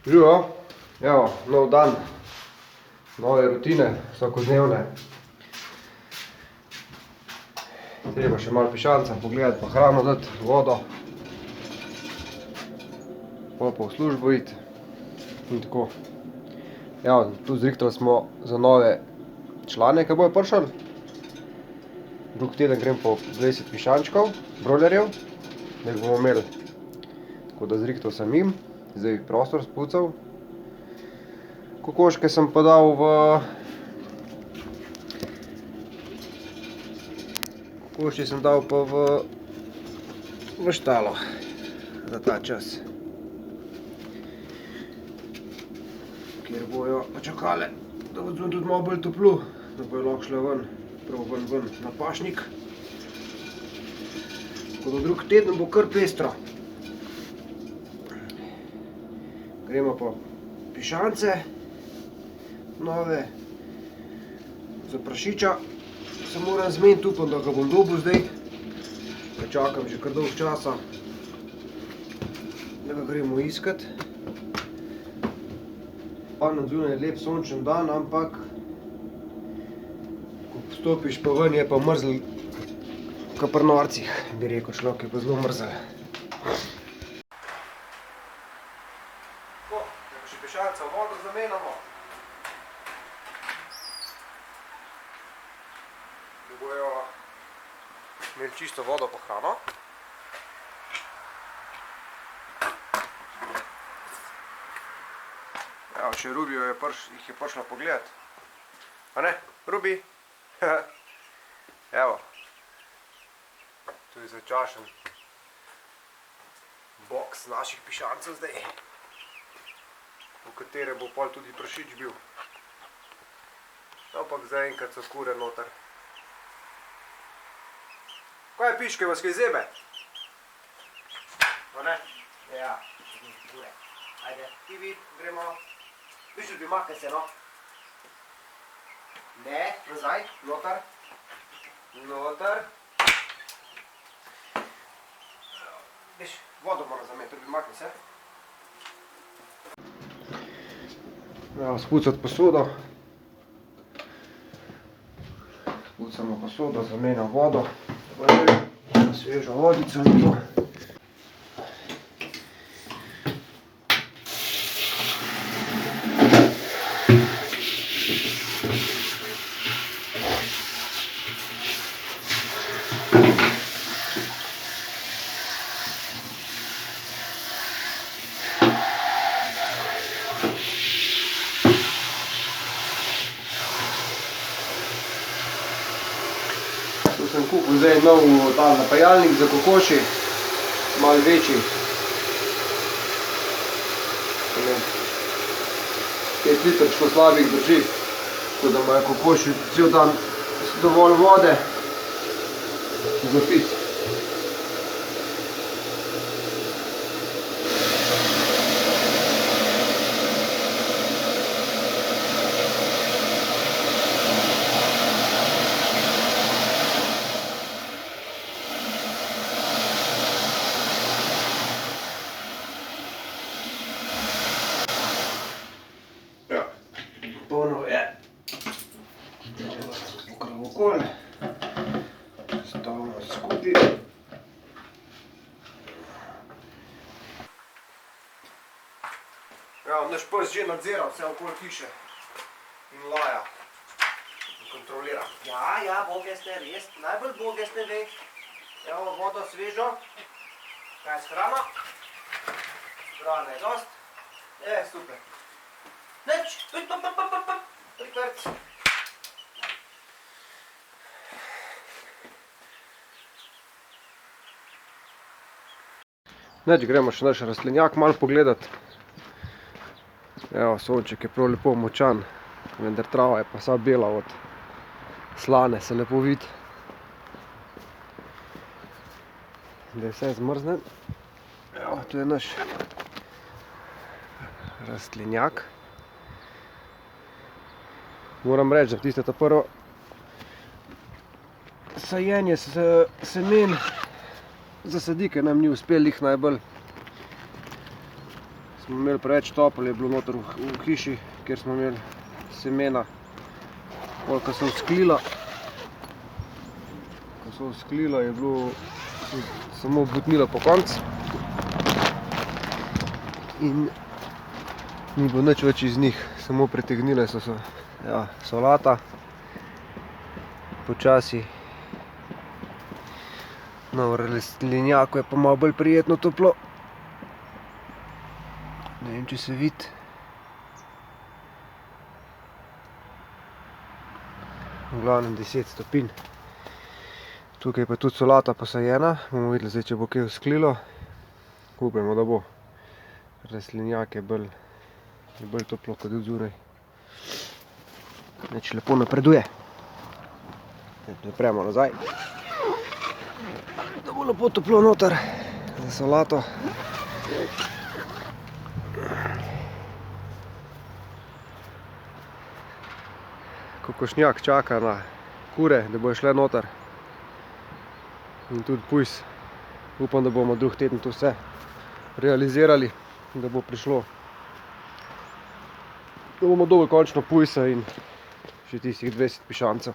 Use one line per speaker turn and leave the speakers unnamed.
Živo, evo, nov dan, nove rutine, vsakodnevne. Treba še malo pišanca pogledati, pa hrano dati, vodo. Pa v službo iti in tako. Evo, tu zrihtali smo za nove člane, ki bojo prišli. Drug teden grem po 20 pišančkov, brojlerjev, da jih bomo imeli. Tako da zrihtal sem jim, zdaj prostor spucal. Kokoške sem pa dal v štalo za ta čas, kjer bojo počakale, da bo tudi malo bolj toplo, da bojo lahko šle ven, prav ven na pašnik. Tako da drug teden bo kar pestro. Gremo pa pišance nove, za prašiča se moram zmeniti, upam, da ga bom dobil zdaj, ga čakam že kar dolgo časa, da ga gremo iskat. Pa na zunaj je lep sončen dan, ampak ko stopiš pa ven, je pa mrzl ka pri norcih, bi rekel človek, je pa zelo mrzel. Tako, da pa še pišalca v vodo zamenjamo. Da bojo imeli čisto vodo po hrano. Evo, še Rubijo jih je prišla pogledati. A ne, Rubi? Evo, tu je začašen boks naših pišancev zdaj, v katere bo pol tudi prašič bil. Ampak zaenkrat so kure noter. Kaj je piške, vas kaj zebe? No ne? Ja, kure. Ajde, ti vid, gremo. Pišel bi makne se, no. Ne, nazaj, noter. Noter. Viš, vodo mora zameti, bi makne se. Evo, spucati posodo. Spucamo posodo, zamenjam vodo. Svežo vodico in to. Sem kupil zdaj nov napajalnik za kokoši, malo večji. 5 litrčkov slabih drži, tako da imajo kokoši cel dan dovolj vode za piti. Polno je. Pokrov okol. Stavimo skupaj. Evo, naš pes že nadzira vse okoli hiše in laja in kontrolira. Ja, bogesne, res, najbolj bogesne ve. Evo, vodo svežo. Kaj s hrano? Hrana je dost. Super. Neč, prikrc. Neč, gremo še naš rastlinjak malo pogledati. Evo, sonček je prav lepo močan, vendar trava je pa vsa bela od slane, se lepo vidi. Da je vse zmrzne. Evo, tu je naš rastlinjak. Moram reči, da tiste ta prvo sajenje semen za sadike nam ni uspel jih najbolj. smo imeli preveč toplo, je bilo noter v hiši, kjer smo imeli semena. Ko so vzklila, je bilo samo butnilo po koncu. In ni bilo nič več iz njih, samo pritegnile so se. Ja, solata. Počasi. No, v rastlinjaku je pa malo bolj prijetno toplo. Ne vem, če se vidi. V glavnem 10 stopinj. Tukaj pa tudi solata posajena. Bomo videli zdaj, če bo kaj vzklilo. Upajmo, da bo. Rastlinjak je bolj toplo kot od zunaj. Neč lepo napreduje. Zapremo nazaj. Da bo lepo toplo noter za solato. Kokošnjak čaka na kure, da bojo šle noter. In tudi pujs. Upam, da bomo drug teden to vse realizirali, da bo prišlo. Da bomo dobili končno pujsa in še tistih 20 pišancev.